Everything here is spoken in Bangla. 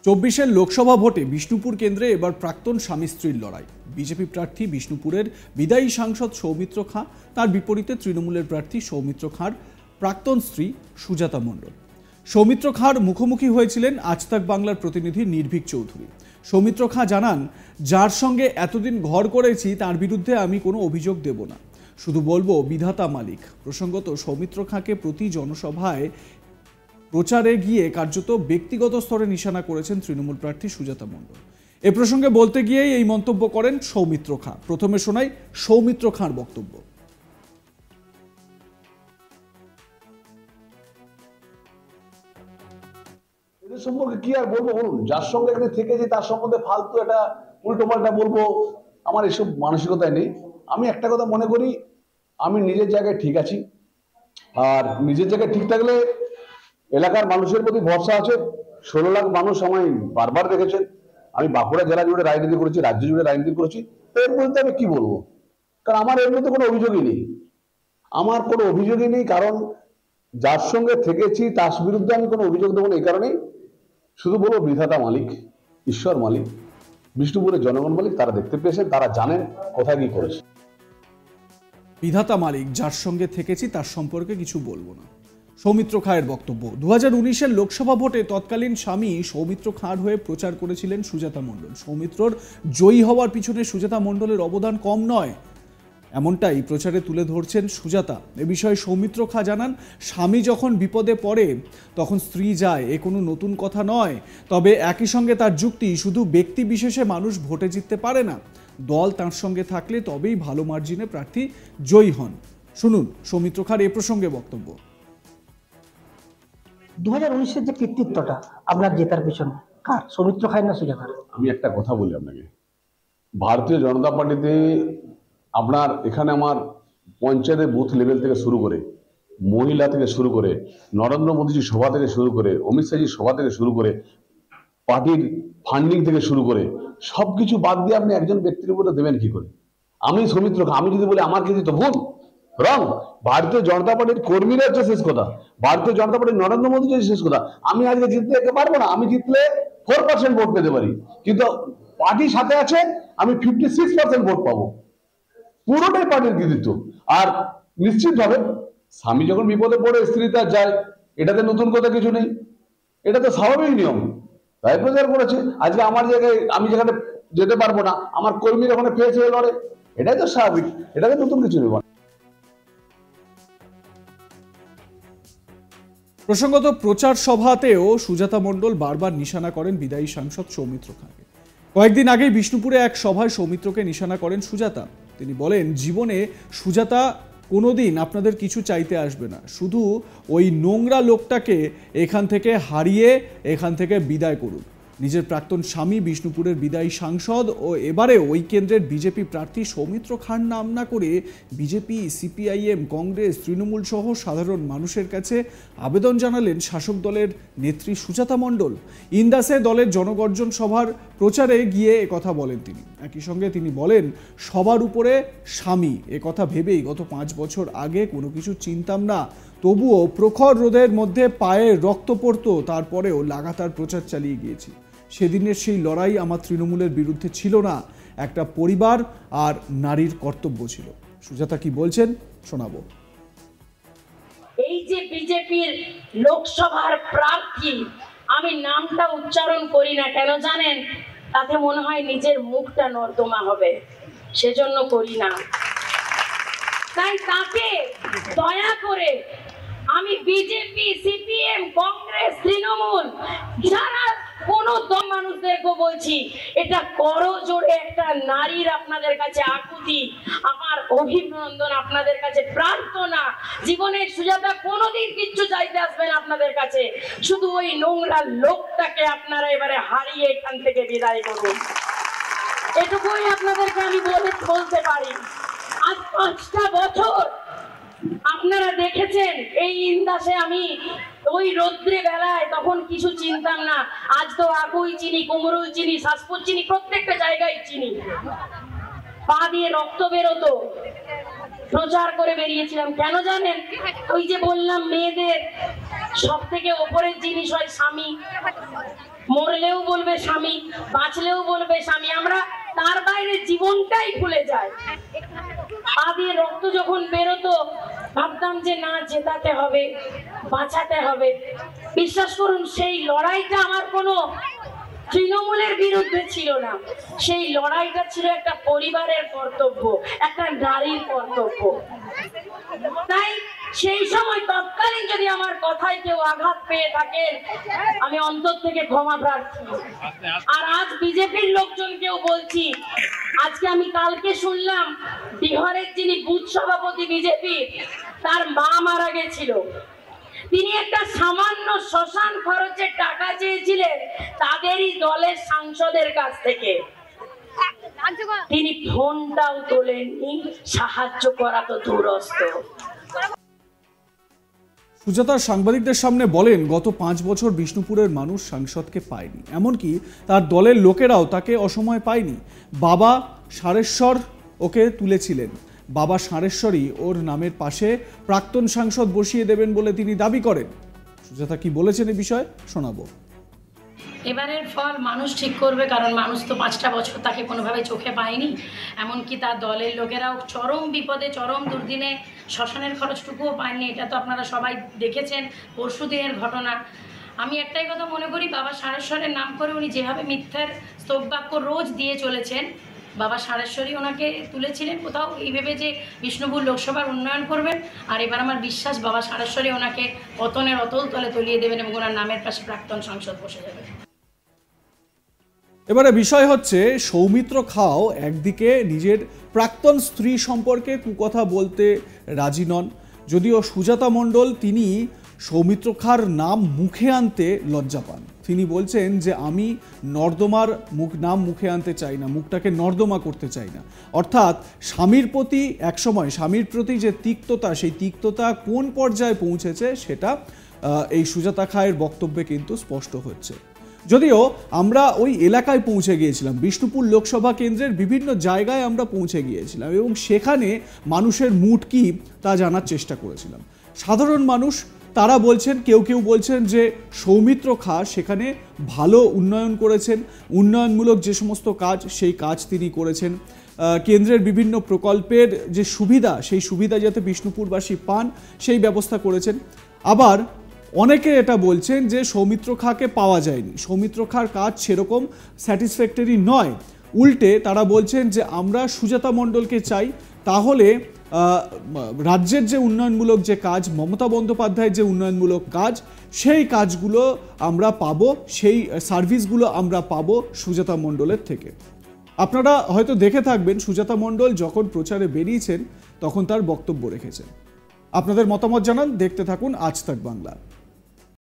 চব্বিশের লোকসভা ভোটে বিষ্ণুপুর কেন্দ্রে এবার প্রাক্তন স্বামী স্ত্রীর লড়াই। বিজেপি প্রার্থী বিষ্ণুপুরের বিদায়ী সাংসদ সৌমিত্র খাঁ, তার বিপরীতে তৃণমূলের প্রার্থী সৌমিত্র খাঁর প্রাক্তন স্ত্রী সুজাতা মণ্ডল। সৌমিত্র খাঁর মুখোমুখি হয়েছিলেন আজ তাক বাংলার প্রতিনিধি নির্ভীক চৌধুরী। সৌমিত্র খাঁ জানান, যার সঙ্গে এতদিন ঘর করেছি তার বিরুদ্ধে আমি কোনো অভিযোগ দেব না, শুধু বলবো বিধাতা মালিক। প্রসঙ্গত, সৌমিত্র খাঁকে প্রতি জনসভায় প্রচারে গিয়ে কার্যত ব্যক্তিগত স্তরে নিশানা করেছেন তৃণমূল প্রার্থী সুজাতা মণ্ডল। এ প্রসঙ্গে বলতে গিয়েই এই মন্তব্য করেন সৌমিত্র খাঁ। প্রথমে শোনাই সৌমিত্র খাঁর বক্তব্য। এদের সম্পর্কে কি আর বলবো বলুন, যার সঙ্গে এখানে থেকেছি তার সম্বন্ধে ফালতু একটা উল্টো পাল্টা বলবো, আমার এসব মানসিকতায় নেই। আমি একটা কথা মনে করি, আমি নিজের জায়গায় ঠিক আছি, আর নিজের জায়গায় ঠিক থাকলে এলাকার মানুষের প্রতি ভরসা আছে। 16 লাখ মানুষ আমায় বারবার দেখেছেন। আমি বাঁকুড়া জেলা জুড়ে রাজনীতি করেছি, রাজ্য জুড়ে রাজনীতি করেছি, তো এর মধ্যে আমি কি বলবো? কারণ আমার এর মধ্যে কোনো অভিযোগই নেই, আমার কোনো অভিযোগই নেই। কারণ যার সঙ্গে থেকেছি তার বিরুদ্ধে আমি কোনো অভিযোগ দেবো না। এই কারণেই শুধু বলবো বিধাতা মালিক, ঈশ্বর মালিক, বিষ্ণুপুরের জনগণ মালিক। তারা দেখতে পেয়েছেন, তারা জানেন কোথায় কি করেছে। বিধাতা মালিক, যার সঙ্গে থেকেছি তার সম্পর্কে কিছু বলবো না, সৌমিত্র খাঁয়ের বক্তব্য। 2019-এর লোকসভা ভোটে তৎকালীন স্বামী সৌমিত্র খাঁর হয়ে প্রচার করেছিলেন সুজাতা মণ্ডল। সৌমিত্রর জয়ী হওয়ার পিছনে সুজাতা মণ্ডলের অবদান কম নয়, এমনটাই প্রচারে তুলে ধরছেন সুজাতা। এ বিষয়ে সৌমিত্র খাঁ জানান, স্বামী যখন বিপদে পড়ে তখন স্ত্রী যায়, এ কোনো নতুন কথা নয়। তবে একই সঙ্গে তার যুক্তি, শুধু ব্যক্তি বিশেষে মানুষ ভোটে জিততে পারে না, দল তার সঙ্গে থাকলে তবেই ভালো মার্জিনে প্রার্থী জয়ী হন। শুনুন সৌমিত্র খাঁর এ প্রসঙ্গে বক্তব্য। 2019-এর যে কৃতিত্বটা আপনার জেতার পিছনে কার, সৌমিত্র খাঁর না সুজাতার? আমি একটা কথা বলি আপনাকে, ভারতীয় জনতা পার্টিতে আপনার এখানে আমার পঞ্চায়েতের বুথ লেভেল থেকে শুরু করে, মহিলা থেকে শুরু করে, নরেন্দ্র মোদীজির সভা থেকে শুরু করে, অমিত শাহজির সভা থেকে শুরু করে, পার্টির ফান্ডিং থেকে শুরু করে সবকিছু বাদ দিয়ে আপনি একজন ব্যক্তির উপরে দেবেন কি করে? আমি সৌমিত্র খাঁ, আমি যদি বলি আমার কৃতিত্ব, ভুল, রং। ভারতীয় জনতা পার্টির কর্মীরা হচ্ছে শেষ কথা, ভারতীয় জনতা পার্টির নরেন্দ্র মোদী হচ্ছে শেষ কথা। আমি আজকে জিততে যেতে পারবো না, আমি জিতলে 4% ভোট পেতে পারি, কিন্তু পার্টির সাথে আছে আমি 56% ভোট পাবো। পুরোটাই পার্টির কৃতিত্ব। আর নিশ্চিতভাবে স্বামী যখন বিপদে পড়ে স্ত্রী তার যায়, এটাতে নতুন কথা কিছু নেই, এটা তো স্বাভাবিক নিয়ম, তাই প্রচার করেছে। আজকে আমার জায়গায় আমি যেখানে যেতে পারবো না, আমার কর্মীরা ওখানে পেয়েছে লড়ে, এটাই তো স্বাভাবিক, এটাতে নতুন কিছু নেই। প্রসঙ্গত, প্রচার সভাতেও সুজাতা মণ্ডল বারবার নিশানা করেন বিদায়ী সাংসদ সৌমিত্র খাঁকে। কয়েকদিন আগেই বিষ্ণুপুরে এক সভায় সৌমিত্রকে নিশানা করেন সুজাতা। তিনি বলেন, জীবনে সুজাতা কোনোদিন আপনাদের কিছু চাইতে আসবে না, শুধু ওই নোংরা লোকটাকে এখান থেকে হারিয়ে এখান থেকে বিদায় করুন। নিজের প্রাক্তন স্বামী বিষ্ণুপুরের বিদায়ী সাংসদ ও এবারে ওই কেন্দ্রের বিজেপি প্রার্থী সৌমিত্র খাঁর নাম না করে বিজেপি, সিপিআইএম, কংগ্রেস, তৃণমূল সহ সাধারণ মানুষের কাছে আবেদন জানালেন শাসক দলের নেত্রী সুজাতা মণ্ডল। ইন্দাসে দলের জনগর্জন সভার প্রচারে গিয়ে একথা বলেন তিনি। একই সঙ্গে তিনি বলেন, সবার উপরে স্বামী, একথা ভেবেই গত 5 বছর আগে কোনো কিছু চিনতাম না, তবুও প্রখর রোদের মধ্যে পায়ে রক্ত পড়তো, তারপরেও লাগাতার প্রচার চালিয়ে গিয়েছি। সেদিনের সেই লড়াই আমার তৃণমূলের বিরুদ্ধে ছিল না, একটা পরিবার আর নারীর কর্তব্য ছিল। সুজাতা কি বলছেন শোনাবো। এই যে বিজেপির লোকসভার প্রার্থী, আমি নামটা উচ্চারণ করি না, কেন জানেন? তাতে মনে হয় নিজের মুখটা নর্দমা হবে, সেজন্য করি না। তাই তাকে দয়া করে আমি বিজেপি, সিপিএম, কংগ্রেস, তৃণমূল, যারা কোনো দল মানুষদেরকে বলছি, এটা করো জোরে একটা নারীর আপনাদের কাছে আকুতি, আমার অভিনন্দন, আপনাদের কাছে প্রার্থনা। জীবনে সুজাতা কোনোদিন কিচ্ছু চাইতে আসবে না আপনাদের কাছে, শুধু ওই নোংরা লোকটাকে আপনারা এবারে হারিয়ে এখান থেকে বিদায় করুন, এটুকুই আপনাদেরকে আমি বলতে পারি। আজ 5টা বছর আপনারা দেখেছেন এই ইন্দাসে, আমি ওই রৌদ্রে বেলায় তখন কিছু চিনতাম না, আজ তো আকুই চিনি, কুমড়ুই চিনি, শাসপুর চিনি, প্রত্যেকটা জায়গায় চিনি। পা দিয়ে রক্ত বেরোতো, প্রচার করে বেরিয়েছিলাম। কেন জানেন? ওই যে বললাম, মেয়েদের সব থেকে ওপরের জিনিস হয় স্বামী, মরলেও বলবে স্বামী, বাঁচলেও বলবে স্বামী। আমরা তার বাইরে জীবনটাই ভুলে যাই। পা দিয়ে রক্ত যখন বেরোতো ভাবতাম যে না, জেতাতে হবে, বাঁচাতে হবে। বিশ্বাস করুন, সেই লড়াইটা আমার কোনো তৃণমূলের বিরুদ্ধে ছিল না, সেই লড়াইটা ছিল একটা পরিবারের কর্তব্য, একটা নারীর কর্তব্য। তাই সেই সময় তৎকালীন যদি আমার কথায় কেউ আঘাত পেয়ে থাকেন, আমি অন্তর থেকে ক্ষমা প্রার্থী। আর আজ বিজেপির লোকজনকেও বলছি, আজকে আমি কালকে শুনলাম বিহারের যিনি বুথ সভাপতি বিজেপি, তার মা মারা গেছিল। তিনি একটা সামান্য শ্মশান খরচের টাকা চেয়েছিলেন তাদেরই দলের সাংসদের কাছ থেকে। তিনি ফোনটাও তোলেননি, সাহায্য করা তো দূরস্থ। সুজাতা সাংবাদিকদের সামনে বলেন, গত 5 বছর বিষ্ণুপুরের মানুষ সাংসদকে পায়নি, এমনকি তার দলের লোকেরাও তাকে অসময়ে পায়নি। বাবা সারেশ্বর ওকে তুলেছিলেন, বাবা সারেশ্বরই ওর নামের পাশে প্রাক্তন সাংসদ বসিয়ে দেবেন বলে তিনি দাবি করেন। সুজাতা কি বলেছেন এই বিষয়ে শোনাবো। এবারের ফল মানুষ ঠিক করবে, কারণ মানুষ তো 5টা বছর তাকে কোনোভাবে চোখে পায়নি। এমনকি তার দলের লোকেরাও চরম বিপদে, চরম দুর্দিনে শ্মশানের খরচটুকুও পায়নি। এটা তো আপনারা সবাই দেখেছেন, পরশুদিনের ঘটনা। আমি একটাই কথা মনে করি, বাবা সারেশ্বরের নাম করে উনি যেভাবে মিথ্যার স্তববাক্য রোজ দিয়ে চলেছেন, বাবা সারেশ্বরী ওনাকে তুলেছিলেন কোথাও এই ভেবে যে বিষ্ণুপুর লোকসভার উন্নয়ন করবেন। আর এবার আমার বিশ্বাস বাবা সারেশ্বরী ওনাকে পতনের অতল তলে তলিয়ে দেবেন এবং ওনার নামের পাশে প্রাক্তন সাংসদ বসে যাবে। এবারে বিষয় হচ্ছে, সৌমিত্র খাও একদিকে নিজের প্রাক্তন স্ত্রী সম্পর্কে কুকথা বলতে রাজি নন, যদিও সুজাতা মণ্ডল তিনি সৌমিত্র খাঁর নাম মুখে আনতে লজ্জা পান। তিনি বলছেন যে আমি নর্দমার নাম মুখে আনতে চাই না, মুখটাকে নর্দমা করতে চাই না। অর্থাৎ স্বামীর প্রতি একসময় স্বামীর প্রতি যে তিক্ততা, সেই তিক্ততা কোন পর্যায়ে পৌঁছেছে সেটা এই সুজাতা খাঁয়ের বক্তব্যে কিন্তু স্পষ্ট হচ্ছে। যদিও আমরা ওই এলাকায় পৌঁছে গিয়েছিলাম, বিষ্ণুপুর লোকসভা কেন্দ্রের বিভিন্ন জায়গায় আমরা পৌঁছে গিয়েছিলাম এবং সেখানে মানুষের মুড কি তা জানার চেষ্টা করেছিলাম। সাধারণ মানুষ তারা বলছেন, কেউ কেউ বলছেন যে সৌমিত্র খাঁ সেখানে ভালো উন্নয়ন করেছেন, উন্নয়নমূলক যে সমস্ত কাজ সেই কাজ তিনি করেছেন। কেন্দ্রের বিভিন্ন প্রকল্পের যে সুবিধা, সেই সুবিধা যাতে বিষ্ণুপুরবাসী পান সেই ব্যবস্থা করেছেন। আবার অনেকে এটা বলছেন যে সৌমিত্র খাঁকে পাওয়া যায়নি, সৌমিত্র খাঁর কাজ সেরকম স্যাটিসফ্যাক্টরি নয়। উল্টে তারা বলছেন যে আমরা সুজাতা মণ্ডলকে চাই, তাহলে রাজ্যের যে উন্নয়নমূলক যে কাজ, মমতা বন্দ্যোপাধ্যায়ের যে উন্নয়নমূলক কাজ, সেই কাজগুলো আমরা পাবো, সেই সার্ভিসগুলো আমরা পাবো সুজাতা মণ্ডলের থেকে। আপনারা হয়তো দেখে থাকবেন, সুজাতা মণ্ডল যখন প্রচারে বেরিয়েছেন তখন তার বক্তব্য রেখেছেন। আপনাদের মতামত জানান, দেখতে থাকুন আজ তাক বাংলা।